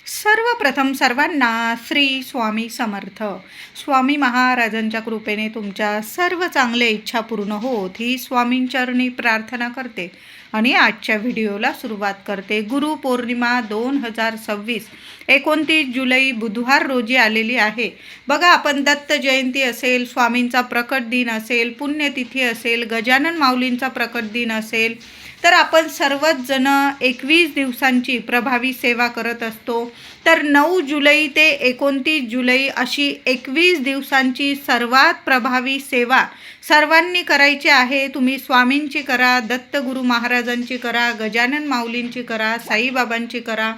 सर्वप्रथम सर्वांना श्री स्वामी समर्थ. स्वामी महाराजांच्या कृपेने तुमच्या सर्व चांगल्या इच्छा पूर्ण होत ही स्वामींचरणी प्रार्थना करते आणि आजच्या व्हिडिओला सुरुवात करते. गुरुपौर्णिमा 2026 29 जुलै बुधवार रोजी आलेली आहे. बघा, आपण दत्त जयंती असेल, स्वामींचा प्रकट दिन असेल, पुण्यतिथी असेल, गजानन माऊलींचा प्रकट दिन असेल, तर आपण सर्वच जण 21 दिवसांची प्रभावी सेवा करत असतो. तर 9 जुलै ते 29 जुलै अशी 21 दिवसांची सर्वात प्रभावी सेवा सर्वांनी करायची आहे. तुम्ही स्वामींची करा, दत्तगुरु महाराजांची करा, गजानन माऊलींची करा, साईबाबांची करा.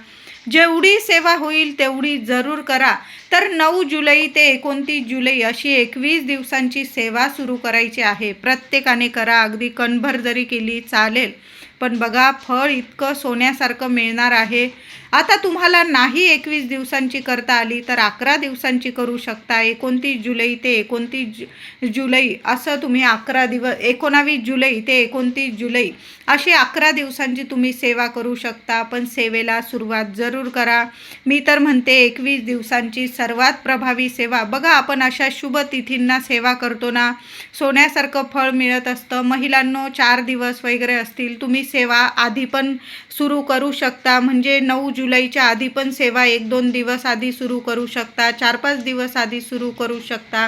जेवढी सेवा होईल तेवढी जरूर करा. तर 9 जुलै ते 29 जुलै अशी 21 दिवसांची सेवा सुरू करायची आहे. प्रत्येकाने करा, अगदी कणभर जरी केली चालेल, पण बघा फळ इतकं सोन्यासारखं मिळणार आहे. आता तुम्हाला नाही 21 दिवसांची करता आली तर 11 दिवसांची करू शकता. 29 जुलै ते 29 जुलै असं तुम्ही 11 दिवस, 19 जुलै ते 29 जुलै अशी 11 दिवसांची तुम्ही सेवा करू शकता. पण सेवेला सुरुवात जरूर करा. मी तर म्हणते 21 दिवसांची सर्वात प्रभावी सेवा. बघा, आपण अशा शुभ तिथींना सेवा करतो ना, सोन्यासारखं फळ मिळत असतं. महिलांनो, 4 दिवस वगैरे असतील, तुम्ही सेवा आधी पण सुरू करू शकता. म्हणजे 9 जुलैच्या आधी पण सेवा 1-2 दिवस आधी सुरू करू शकता, 4-5 दिवस आधी सुरू करू शकता.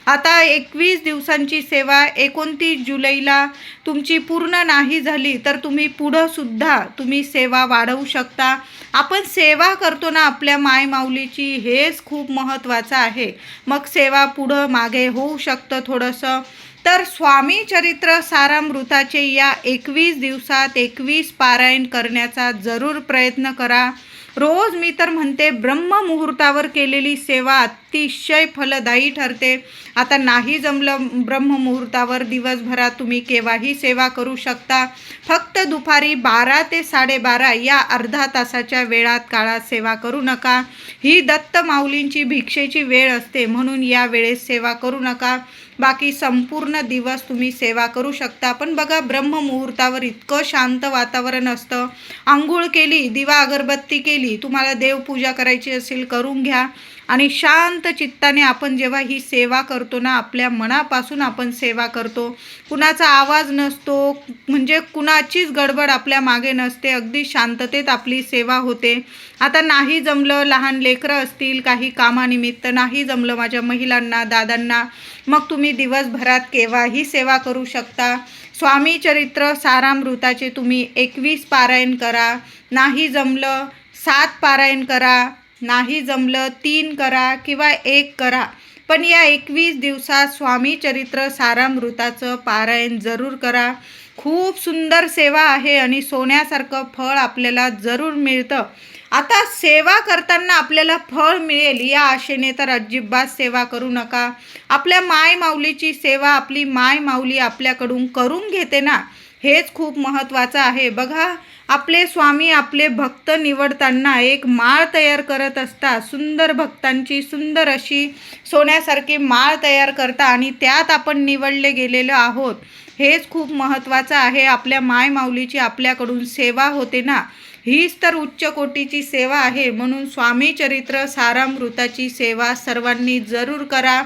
आता 21 दिवसांची सेवा 29 जुलैला तुमची पूर्ण नाही झाली तर तुम्ही पुढं सुद्धा तुम्ही सेवा वाढवू शकता. आपण सेवा करतो ना आपल्या माय माऊलीची, हेच खूप महत्त्वाचं आहे. मग सेवा पुढं मागे होऊ शकतं थोडंसं. तर स्वामी चरित्र सारामृताचे या 21 दिवसात 21 पारायण करण्याचा जरूर प्रयत्न करा. रोज मी तर म्हणते ब्रह्ममुहूर्तावर केलेली सेवा अतिशय फलदायी ठरते. आता नाही जमलं ब्रह्ममुहूर्तावर, दिवसभरात तुम्ही केव्हाही सेवा करू शकता. फक्त दुपारी 12 ते 12:30 या अर्धा तासाच्या वेळात काळात सेवा करू नका. ही दत्त माऊलींची भिक्षेची वेळ असते, म्हणून या वेळेस सेवा करू नका. बाकी संपूर्ण दिवस तुम्ही सेवा करू शकता. पण बघा, ब्रह्ममुहूर्तावर इतकं शांत वातावरण असतं. आंघोळ केली, दिवा अगरबत्ती केली, तुम्हाला देवपूजा करायची असेल करून घ्या आणि शांत चित्ताने आपण जेव्हा ही सेवा करतो ना, आपल्या मनापासून आपण सेवा करतो. कुणाचा आवाज नसतो, म्हणजे कुणाचीच गडबड आपल्या मागे नसते. अगदी शांततेत आपली सेवा होते. आता नाही जमलं, लहान लेकरं असतील, काही कामानिमित्त नाही जमलं माझ्या महिलांना, दादांना, मग तुम्ही दिवसभरात केव्हाही सेवा करू शकता. स्वामी चरित्र सारामृताचे तुम्ही 21 पारायण करा. नाही जमलं 7 पारायण करा, नाही जमलं 3 करा किंवा 1 करा. पण या 21 दिवसात स्वामी चरित्र सारामृताचं पारायण जरूर करा. खूप सुंदर सेवा आहे आणि सोन्यासारखं फळ आपल्याला जरूर मिळतं. आता सेवा करताना आपल्याला फळ मिळेल या आशेने तर अजिबात सेवा करू नका. आपल्या माय माऊलीची सेवा आपली माय माऊली आपल्याकडून करून घेते ना, हेच खूप महत्त्वाचं आहे. बघा, आपले स्वामी आपले भक्त निवडताना एक माळ तयार करत असतात. सुंदर भक्तांची सुंदर अशी सोन्यासारखी माळ तयार करता आणि त्यात आपण निवडले गेलेलो आहोत. हेच खूप महत्त्वाचं आहे. आपल्या माय माऊलीची आपल्याकडून सेवा होते ना, हीच तर उच्च कोटीची सेवा आहे. म्हणून स्वामी चरित्र सारामृताची सेवा सर्वांनी जरूर करा.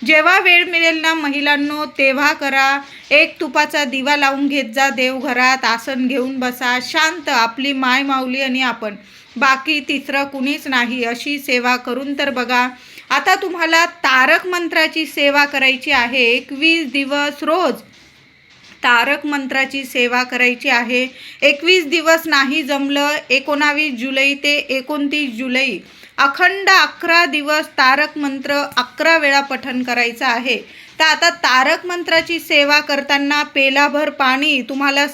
जेव्हा वेळ मिळेल ना महिलांनो, तेव्हा करा. एक तुपाचा दिवा लावून घेत जा देवघरात, आसन घेऊन बसा, शांत आपली माय माऊली आणि आपण, बाकी तिसरं कुणीच नाही. अशी सेवा करून तर बघा. आता तुम्हाला तारक मंत्राची सेवा करायची आहे. 21 दिवस रोज तारक मंत्राची सेवा करायची आहे. 21 दिवस नाही जमलं, 19 जुलै ते 29 जुलै अखंड 11 दिवस तारक मंत्र 11 वेळा पठण करायचं आहे. तर आता तारक मंत्राची सेवा करताना पेलाभर पाणी तुम्हाला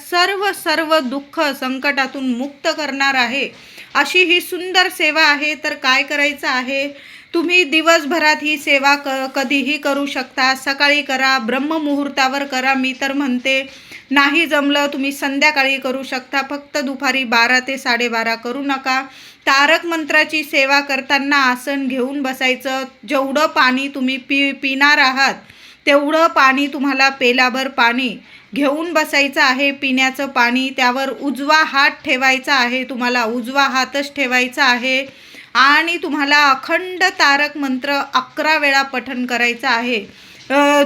सर्व दुःख संकटातून मुक्त करणार आहे. अशी ही सुंदर सेवा आहे. तर काय करायचं आहे, तुम्ही दिवसभरात ही सेवा कधीही करू शकता. सकाळी करा, ब्रह्ममुहूर्तावर करा. मी तर म्हणते नाही जमलं तुम्ही संध्याकाळी करू शकता. फक्त दुपारी 12 ते 12:30 करू नका. तारक मंत्राची सेवा करताना आसन घेऊन बसायचं. जेवढं पाणी तुम्ही पिणार आहात तेवढं पाणी तुम्हाला पेलाभर पाणी घेऊन बसायचं आहे. पिण्याचं पाणी, त्यावर उजवा हात ठेवायचा आहे. तुम्हाला उजवा हातच ठेवायचा आहे आणि तुम्हाला अखंड तारक मंत्र 11 वेळा पठण करायचं आहे.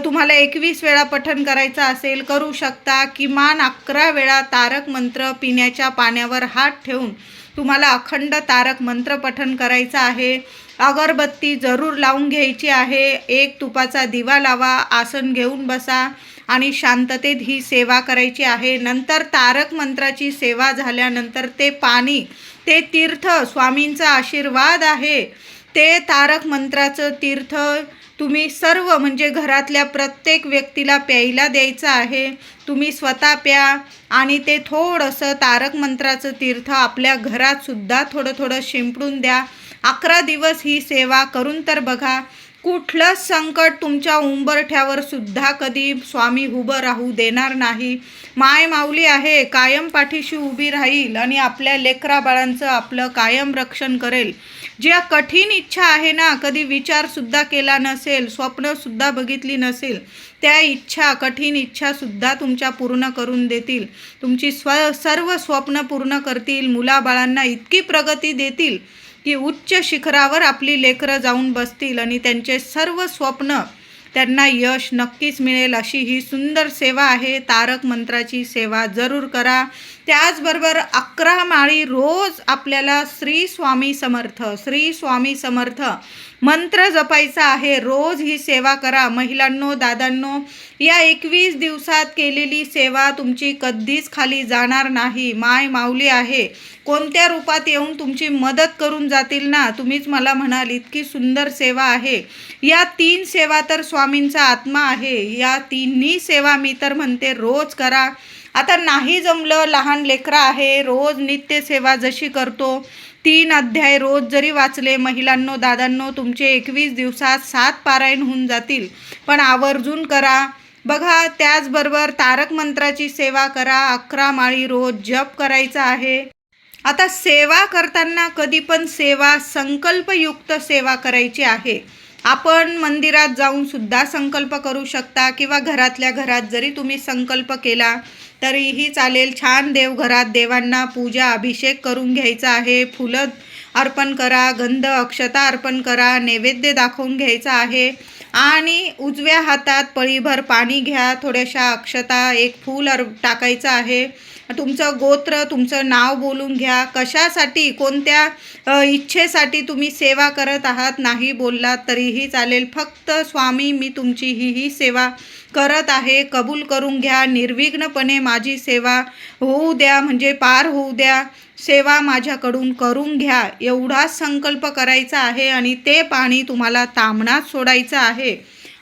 तुम्हाला 21 वेळा पठण करायचं असेल करू शकता. किमान 11 वेळा तारक मंत्र पिण्याच्या पाण्यावर हात ठेवून तुम्हाला अखंड तारक मंत्र पठण करायचं आहे. अगरबत्ती जरूर लावून घ्यायची आहे. एक तुपाचा दिवा लावा, आसन घेऊन बसा आणि शांततेत ही सेवा करायची आहे. नंतर तारक मंत्राची सेवा झाल्यानंतर ते पाणी, ते तीर्थ, स्वामींचा आशीर्वाद आहे, ते तारक मंत्राचं तीर्थ तुम्ही सर्व म्हणजे घरातल्या प्रत्येक व्यक्तीला प्यायला द्यायचं आहे. तुम्ही स्वतः प्या आणि ते थोडंसं तारक मंत्राचं तीर्थ आपल्या घरात सुद्धा थोडं थोडं शिंपडून द्या. 11 दिवस ही सेवा करून तर बघा. कुठलंच संकट तुमच्या उंबरठ्यावर सुद्धा कधी स्वामी उभं राहू देणार नाही. माय माऊली आहे, कायम पाठीशी उभी राहील आणि आपल्या लेकरा बाळांचं आपलं कायम रक्षण करेल. ज्या कठीण इच्छा आहे ना, कधी विचारसुद्धा केला नसेल, स्वप्नसुद्धा बघितली नसेल, त्या इच्छा, कठीण इच्छासुद्धा तुमच्या पूर्ण करून देतील. तुमची सर्व स्वप्न पूर्ण करतील. मुलाबाळांना इतकी प्रगती देतील की उच्च शिखरावर आपली लेकरं जाऊन बसतील आणि त्यांचे सर्व स्वप्न त्यांना यश नक्कीच मिळेल. अशी ही सुंदर सेवा आहे. तारक मंत्राची सेवा जरूर करा. त्याचबरोबर 11 माळी रोज आपल्याला श्री स्वामी समर्थ, श्री स्वामी समर्थ मंत्र जपायचा आहे. रोज ही सेवा करा. महिलांनो, दादांनो, या 21 दिवसात केलेली सेवा तुमची कधीच खाली जाणार नाही. माय माऊली आहे, कोणत्या रूपात येऊन तुमची मदत करून जातील ना. तुम्हीच मला म्हणाल इतकी सुंदर सेवा आहे. या 3 सेवा तर स्वामींचा आत्मा आहे. या 3ही सेवा मी तर म्हणते रोज करा. आता नाही जमलं, लहान लेकरं आहे, रोज नित्यसेवा जशी करतो 3 अध्याय रोज जरी वाचले महिलांनो, दादांनो, तुमचे 21 दिवसात 7 पारायण होऊन जातील. पण आवर्जून करा. बघा, त्याचबरोबर तारक मंत्राची सेवा करा. 11 माळी रोज जप करायचा आहे. आता सेवा करताना कधी पण सेवा संकल्पयुक्त सेवा करायची आहे. आपण मंदिरात जाऊन सुद्धा संकल्प करू शकता किंवा घरातल्या घरात जरी तुम्ही संकल्प केला तरीही चालेल. छान देवघरात देवांना पूजा अभिषेक करून घ्यायचा आहे. फुलं अर्पण करा, गंध अक्षता अर्पण करा, नैवेद्य दाखवून घ्यायचा आहे आणि उजव्या हातात पळीभर पाणी घ्या, थोड्याशा अक्षता, एक फूल टाकायचं आहे. तुमचं गोत्र, तुमचं नाव बोलून घ्या. कशासाठी, कोणत्या इच्छेसाठी तुम्ही सेवा करत आहात नाही बोललात तरीही चालेल. फक्त स्वामी, मी तुमची ही सेवा करत आहे, कबूल करून घ्या. निर्विघ्नपणे माझी सेवा होऊ द्या, म्हणजे पार होऊ द्या. सेवा माझ्याकडून करून घ्या, एवढाच संकल्प करायचा आहे. आणि ते पाणी तुम्हाला ताम्हणात सोडायचं आहे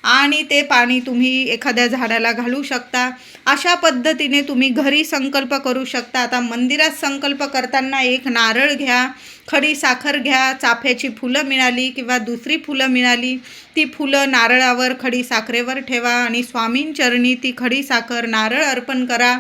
आणि ते पाणी तुम्ही एखाद्या झाडाला घालू शकता. अशा पद्धतीने तुम्ही घरी संकल्प करू शकता. आता मंदिरात संकल्प करताना एक नारळ घ्या, खडी साखर घ्या, चाफ्याची फुलं मिळाली किंवा दुसरी फुलं मिळाली, ती फुलं नारळावर, खडी साखरेवर ठेवा आणि स्वामींचरणी ती खडी साखर, नारळ अर्पण करा.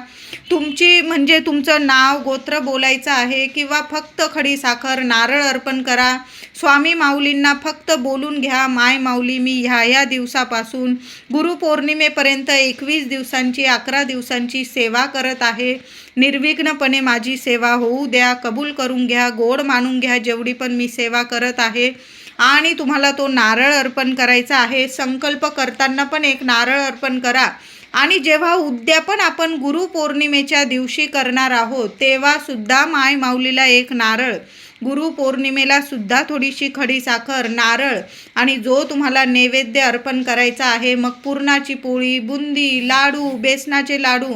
तुमची म्हणजे तुमचं नाव, गोत्र बोलायचं आहे किंवा फक्त खडी साखर, नारळ अर्पण करा. स्वामी माऊलींना फक्त बोलून घ्या, माय माऊली, मी ह्या दिवसापासून गुरुपौर्णिमेपर्यंत 21 दिवसांची, 11 दिवसांची सेवा करत आहे. निर्विघ्नपणे माझी सेवा होऊ द्या, कबूल करून घ्या, गोड मानून घ्या जेवढी पण मी सेवा करत आहे. आणि तुम्हाला तो नारळ अर्पण करायचा आहे. संकल्प करताना पण एक नारळ अर्पण करा. आणि जेव्हा उद्यापन आपण गुरुपौर्णिमेच्या दिवशी करणार आहोत तेव्हा सुद्धा माय माऊलीला एक नारळ, गुरुपौर्णिमेला सुद्धा थोडीशी खडी साखर, नारळ आणि जो तुम्हाला नैवेद्य अर्पण करायचा आहे, मग पुरणाची पोळी, बुंदी, लाडू, बेसनाचे लाडू,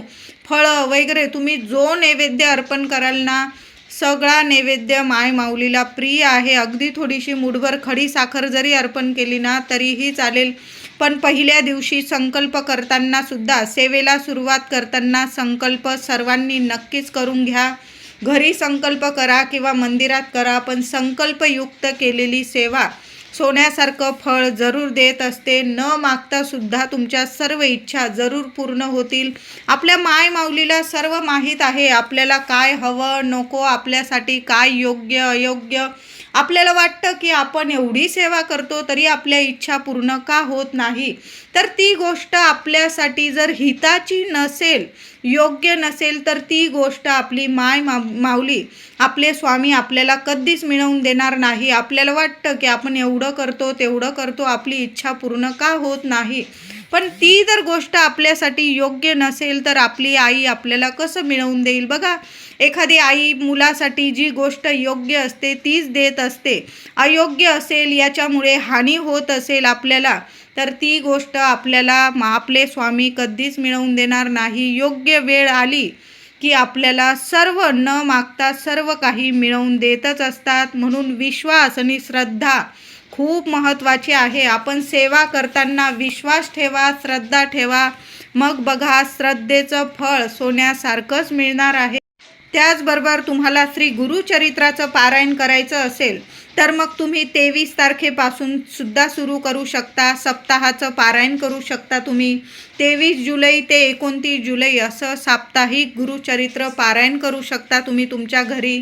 फळं वगैरे तुम्ही जो नैवेद्य अर्पण कराल ना, सगळा नैवेद्य माय माऊलीला प्रिय आहे. अगदी थोडीशी मुठभर खडी साखर जरी अर्पण केली ना तरीही चालेल. पण पहिल्या दिवशी संकल्प करताना सुद्धा, सेवेला सुरुवात करताना संकल्प सर्वांनी नक्कीच करून घ्या. घरी संकल्प करा किंवा मंदिरात करा, पण संकल्पयुक्त केलेली सेवा सोन्यासारखं फळ जरूर देत असते. न मागता सुद्धा तुमच्या सर्व इच्छा जरूर पूर्ण होतील. आपल्या माय माऊलीला सर्व माहीत आहे, आपल्याला काय हवं नको, आपल्यासाठी काय योग्य अयोग्य, आपल्याला वाटतं की आपण एवढी सेवा करतो तरी आपल्या इच्छा पूर्ण का होत नाही, तर ती गोष्ट आपल्यासाठी जर हिताची नसेल, योग्य नसेल, तर ती गोष्ट आपली माऊली, आपले स्वामी आपल्याला कधीच मिळवून देणार नाही. आपल्याला वाटतं की आपण एवढं करतो तेवढं करतो, आपली इच्छा पूर्ण का होत नाही, पण ती जर गोष्ट आपल्यासाठी योग्य नसेल तर आपली आई आपल्याला कसं मिळवून देईल. बघा, एखादी आई मुलासाठी जी गोष्ट योग्य असते तीच देत असते. अयोग्य असेल, याच्यामुळे हानी होत असेल आपल्याला, तर ती गोष्ट आपल्याला आपले स्वामी कधीच मिळवून देणार नाही. योग्य वेळ आली की आपल्याला सर्व न मागता सर्व काही मिळवून देतच असतात. म्हणून विश्वास आणि श्रद्धा खूप महत्त्वाची आहे. आपण सेवा करताना विश्वास ठेवा, श्रद्धा ठेवा, मग बघा श्रद्धेचं फळ सोन्यासारखंच मिळणार आहे. त्याचबरोबर तुम्हाला श्री गुरुचरित्राचं पारायण करायचं असेल तर मग तुम्ही 23 तारखेपासून सुद्धा सुरू करू शकता. सप्ताहाचं पारायण करू शकता तुम्ही. 23 जुलै ते 29 जुलै असं साप्ताहिक गुरुचरित्र पारायण करू शकता तुम्ही तुमच्या घरी.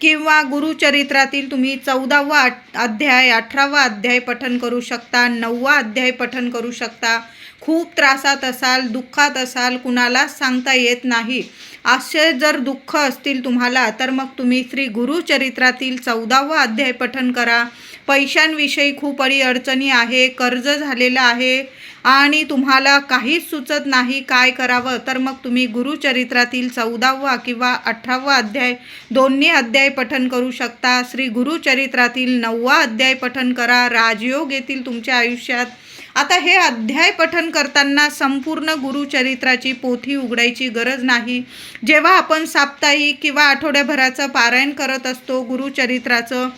किंवा गुरुचरित्रातील तुम्ही 14वा अध्याय, 18वा अध्याय पठण करू शकता, 9वा अध्याय पठण करू शकता. खूप त्रासात असाल, दुःखात असाल, कुणालाच सांगता येत नाही, असे जर दुःख असतील तुम्हाला, तर मग तुम्ही श्री गुरुचरित्रातील 14वा अध्याय पठण करा. पैशांविषयी खूप अडचणी आहे, कर्ज झालेलं आहे आणि तुम्हाला काहीच सुचत नाही काय करावं, तर मग तुम्ही गुरुचरित्रातील 14वा किंवा 18वा अध्याय, दोन्ही अध्याय पठण करू शकता. श्री गुरुचरित्रातील 9वा अध्याय पठण करा. राजयोग येतील तुमच्या आयुष्यात. आता हे अध्याय पठण करताना संपूर्ण गुरुचरित्राची पोथी उघडायची गरज नाही. जेव्हा आपण साप्ताहिक किंवा आठवड्याभराचं पारायण करत असतो गुरुचरित्राचं,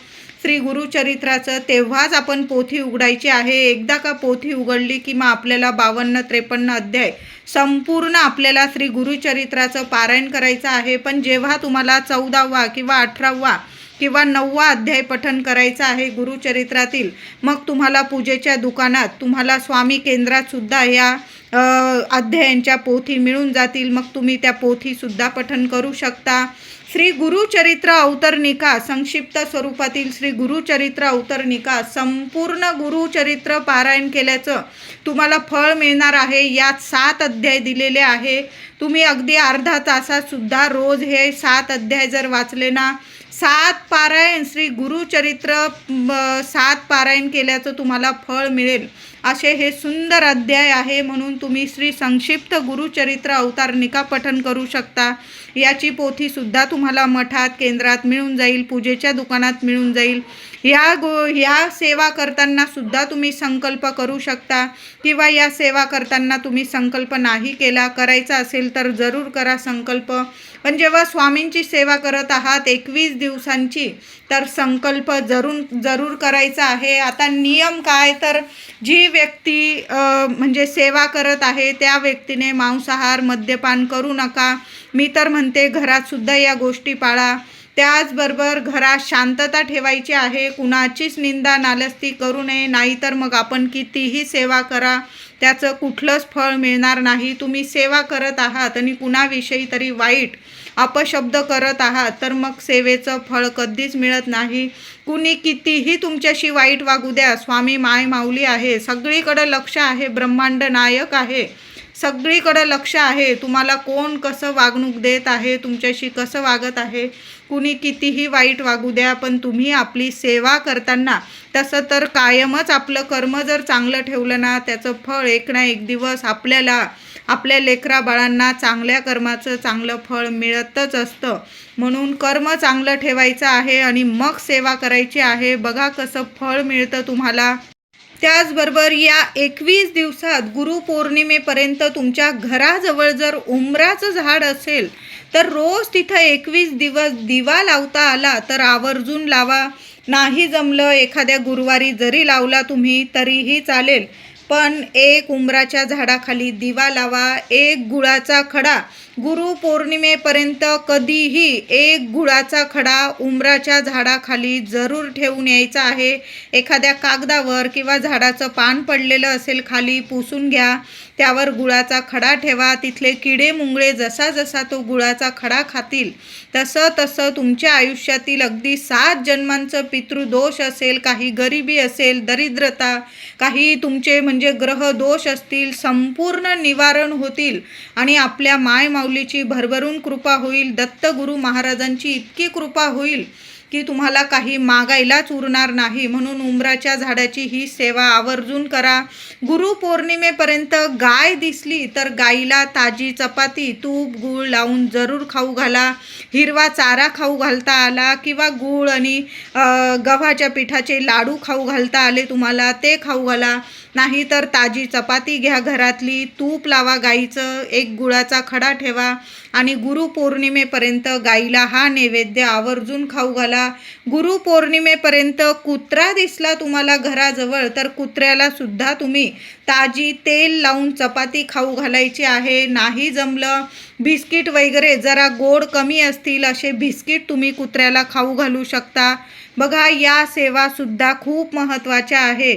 श्री गुरुचरित्राचं, तेव्हाच आपण पोथी उघडायची आहे. एकदा का पोथी उघडली की मग आपल्याला 52-53 अध्याय संपूर्ण आपल्याला श्री गुरुचरित्राचं पारायण करायचं आहे. पण जेव्हा तुम्हाला 14वा किंवा 18वा किंवा 9वा अध्याय पठण करायचा आहे गुरुचरित्रातील, मग तुम्हाला पूजेच्या दुकानात, तुम्हाला स्वामी केंद्रात सुद्धा या अध्यायांच्या पोथी मिळून जातील. मग तुम्ही त्या पोथीसुद्धा पठण करू शकता. श्री गुरुचरित्र अवतरणिका, संक्षिप्त स्वरूपातील श्री गुरुचरित्र अवतरणिका, संपूर्ण गुरुचरित्र पारायण केल्याचं तुम्हाला फळ मिळणार आहे. यात 7 अध्याय दिलेले आहे. तुम्ही अगदी अर्धा तासात सुद्धा रोज हे 7 अध्याय जर वाचले ना, 7 पारायण श्री गुरुचरित्र 7 पारायण केल्याचं तुम्हाला फळ मिळेल, असे हे सुंदर अध्याय आहे. म्हणून तुम्ही श्री संक्षिप्त गुरुचरित्र अवतारणिका पठण करू शकता. याची पोथीसुद्धा तुम्हाला मठात, केंद्रात मिळून जाईल, पूजेच्या दुकानात मिळून जाईल. या सेवा करताना सुद्धा तुम्ही संकल्प करू शकता, किंवा या सेवा करताना तुम्ही संकल्प नाही केला, करायचा असेल तर जरूर करा संकल्प. पण जेव्हा स्वामींची सेवा करत आहात 21 दिवसांची, तर संकल्प जरूर करायचा आहे. आता नियम काय, तर जी व्यक्ती म्हणजे सेवा करत आहे त्या व्यक्तीने मांसाहार, मद्यपान करू नका. मी तर म्हणते घरातसुद्धा या गोष्टी पाळा. त्याचबरोबर घरात शांतता ठेवायची आहे. कुणाचीच निंदा नालस्ती करू नये, नाहीतर मग आपण कितीही सेवा करा त्याचं कुठलंच फळ मिळणार नाही. तुम्ही सेवा करत आहात आणि कुणाविषयी तरी वाईट अपशब्द करत आहात, तर मग सेवेचं फळ कधीच मिळत नाही. कुणी कितीही तुमच्याशी वाईट वागू द्या, स्वामी माऊली आहे, सगळीकडं लक्ष आहे, ब्रह्मांड नायक आहे, सगळीकडं लक्ष आहे. तुम्हाला कोण कसं वागणूक देत आहे, तुमच्याशी कसं वागत आहे, कुणी कितीही वाईट वागू द्या, पण तुम्ही आपली सेवा करताना तसं तर कायमच आपलं कर्म जर चांगलं ठेवलं ना, त्याचं फळ एक ना एक दिवस आपल्याला, आपल्या लेकरा बाळांना चांगल्या कर्माचं चांगलं फळ मिळतच असतं. म्हणून कर्म चांगलं ठेवायचं आहे आणि मग सेवा करायची आहे. बघा कसं फळ मिळतं तुम्हाला. त्याचबरोबर या 21 दिवसात गुरुपौर्णिमेपर्यंत तुमच्या घराजवळ जर उंबराचं झाड असेल तर रोज तिथं 21 दिवस दिवा लावता आला तर आवर्जून लावा. नाही जमलं एखाद्या गुरुवारी जरी लावला तुम्ही तरीही चालेल, पण एक उंबराच्या झाडाखाली दिवा लावा. एक गुळाचा खडा गुरुपौर्णिमेपर्यंत कधीही एक गुळाचा खडा उंबराच्या झाडाखाली जरूर ठेवून यायचा आहे. एखाद्या कागदावर किंवा झाडाचं पान पडलेलं असेल खाली पुसून घ्या, त्यावर गुळाचा खडा ठेवा. तिथले किडे मुंगळे जसा जसा तो गुळाचा खडा खातील तसं तसं तुमच्या आयुष्यातील अगदी 7 जन्मांचं पितृदोष असेल, काही गरिबी असेल, दरिद्रता, काही तुमचे म्हणजे ग्रह दोष असतील, संपूर्ण निवारण होतील आणि आपल्या माय माऊलीची भरभरून कृपा होईल. दत्तगुरु महाराजांची इतकी कृपा होईल की तुम्हाला काही मागायलाच उरणार नाही. म्हणून उंबराच्या झाडाची ही सेवा आवर्जून करा. गुरुपौर्णिमेपर्यंत गाय दिसली तर गाईला ताजी चपाती, तूप, गूळ लावून जरूर खाऊ घाला. हिरवा चारा खाऊ घालता आला किंवा गूळ आणि गव्हाच्या पिठाचे लाडू खाऊ घालता आले तुम्हाला, ते खाऊ घाला. नाही तर ताजी चपाती घ्या घरातली, तूप लावा गाईचं, एक गुळाचा खडा ठेवा आणि गुरुपौर्णिमेपर्यंत गाईला हा नैवेद्य आवर्जून खाऊ घाला. गुरुपौर्णिमेपर्यंत कुत्रा दिसला तुम्हाला घराजवळ तर कुत्र्याला सुद्धा तुम्ही ताजी तेल लावून चपाती खाऊ घालायची आहे. नाही जमलं बिस्किट वगैरे जरा गोड कमी असतील असे बिस्किट तुम्ही कुत्र्याला खाऊ घालू शकता. बघा, या सेवासुद्धा खूप महत्त्वाच्या आहे.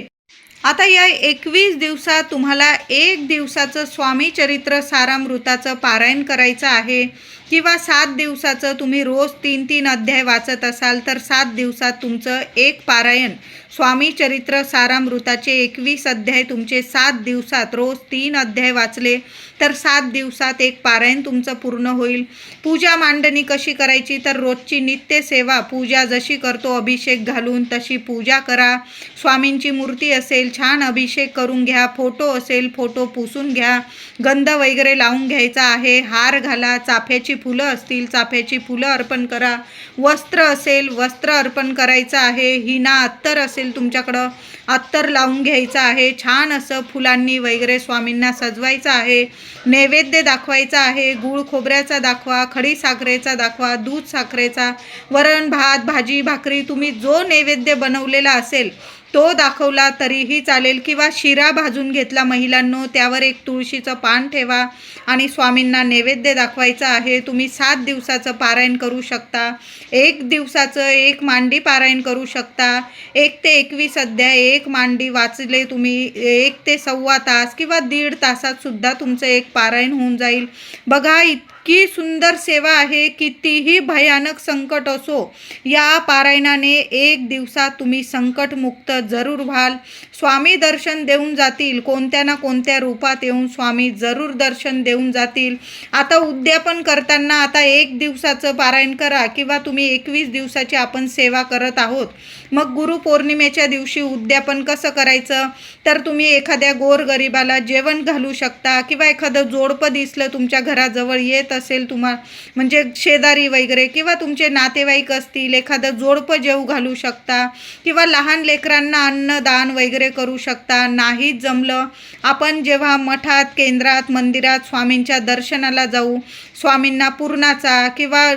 आता या 21 दिवसात तुम्हाला 1 दिवसाचं स्वामी चरित्र सारामृताचं पारायण करायचं आहे किंवा 7 दिवसाचं तुम्ही रोज 3-3 अध्याय वाचत असाल तर 7 दिवसात तुमचं एक पारायण स्वामी चरित्र सारामृताचे 21 अध्याय तुमचे 7 दिवसात रोज 3 अध्याय वाचले तर 7 दिवसात एक पारायण तुमचं पूर्ण होईल. पूजा मांडणी कशी करायची तर रोजची नित्य सेवा पूजा जशी करतो अभिषेक घालून तशी पूजा करा. स्वामींची मूर्ती असेल छान अभिषेक करून घ्या, फोटो असेल फोटो पुसून घ्या, गंध वगैरे लावून घ्यायचा आहे, हार घाला, चाफ्याची फुलं असतील चाफ्याची फुलं अर्पण करा, वस्त्र असेल वस्त्र अर्पण करायचं आहे, हिना अत्तर असेल तुमच्याकडं अत्तर लावून घ्यायचं आहे, छान असं फुलांनी वगैरे स्वामींना सजवायचं आहे. नैवेद्य दाखवायचा आहे, गूळ खोबऱ्याचा दाखवा, खडी साखरेचा दाखवा, दूध साखरेचा, वरण भात भाजी भाकरी तुम्ही जो नैवेद्य बनवलेला असेल तो दाखवला तरीही चालेल किंवा शिरा भाजून घेतला महिलांनो, त्यावर एक तुळशीचं पान ठेवा आणि स्वामींना नैवेद्य दाखवायचा आहे. तुम्ही 7 दिवसाचं पारायण करू शकता, 1 दिवसाचं एक मांडी पारायण करू शकता. 1 ते 21 अध्याय एक मांडी वाचले तुम्ही 1 ते सव्वा तास किंवा 1.5 तासात सुद्धा तुमचं एक पारायण होऊन जाईल. बघा, इतकी सुंदर सेवा आहे. कितीही भयानक संकट असो या पारायणाने 1 दिवसात तुम्ही संकटमुक्त जरूर व्हाल. स्वामी दर्शन देऊन जातील, कोणत्या ना कोणत्या रूपात येऊन स्वामी जरूर दर्शन देऊन जातील. आता उद्यापन करताना आता 1 दिवसाचं पारायण करा किंवा तुम्ही 21 दिवसाची आपण सेवा करत आहोत. मग गुरुपौर्णिमेच्या दिवशी उद्यापन कसं करायचं तर तुम्ही एखाद्या गोरगरिबाला जेवण घालू शकता किंवा एखादं जोडपं दिसलं तुमच्या घराजवळ येत असेल तुम्हाला म्हणजे शेजारी वगैरे किंवा तुमचे नातेवाईक असतील एखादं जोडपं जेवू घालू शकता किंवा लहान लेकरांना अन्नदान वगैरे करू शकता. नाही जमलं आपण जेव्हा मठात केंद्रात मंदिरात स्वामींच्या दर्शनाला जाऊ स्वामींना पुरणाचा किंवा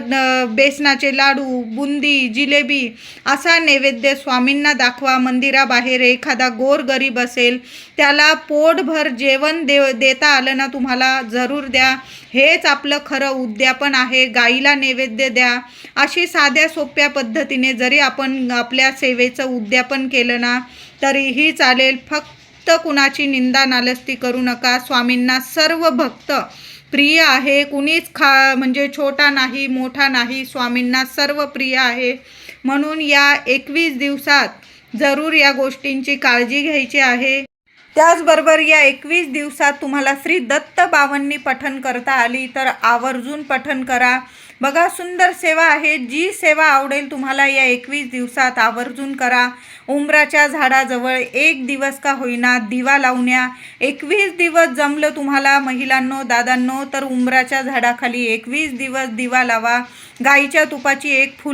बेसनाचे लाडू बुंदी जिलेबी असा नैवेद्य स्वामींना दाखवा. मंदिराबाहेर एखादा गोरगरीब असेल त्याला पोटभर जेवण देता आलं ना तुम्हाला जरूर द्या. हेच आपलं खरं उद्यापन आहे. गाईला नैवेद्य द्या. अशी साध्या सोप्या पद्धतीने जरी आपण आपल्या सेवेचं उद्यापन केलं ना तरीही चालेल. फक्त कुणाची निंदा नालस्ती करू नका. स्वामींना सर्व भक्त प्रिय आहे. कुणीच म्हणजे छोटा नाही मोठा नाही, स्वामींना सर्व प्रिय आहे. म्हणून या 21 दिवसात जरूर या गोष्टींची काळजी घ्यायची आहे. त्याचबरोबर या 21 दिवसात तुम्हाला श्री दत्त बावन्नी पठण करता आली तर आवर्जून पठण करा. बघा, सुंदर सेवा आहे. जी सेवा आवडेल तुम्हाला या 21 दिवसात आवर्जून करा. उंबराच्या झाडाजवळ 1 दिवस का होईना दिवा लावण्या. 21 दिवस जमलं तुम्हाला महिलांनो दादांनो तर उंबराच्या झाडाखाली 21 दिवस दिवा लावा. गाईच्या तुपाची एक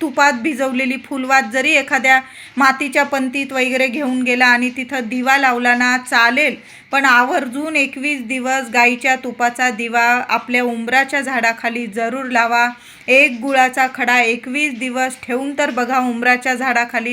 तुपात भिजवलेली फुलवात जरी एखाद्या मातीच्या पंतीत वगैरे घेऊन गेला आणि तिथं दिवा लावला ना चालेल, पण आवर्जून 21 दिवस गाईच्या तुपाचा दिवा आपल्या उंबराच्या झाडाखाली जरूर लावा. एक गुळाचा खडा 21 दिवस ठेवून तर बघा उंबराच्या झाडाखाली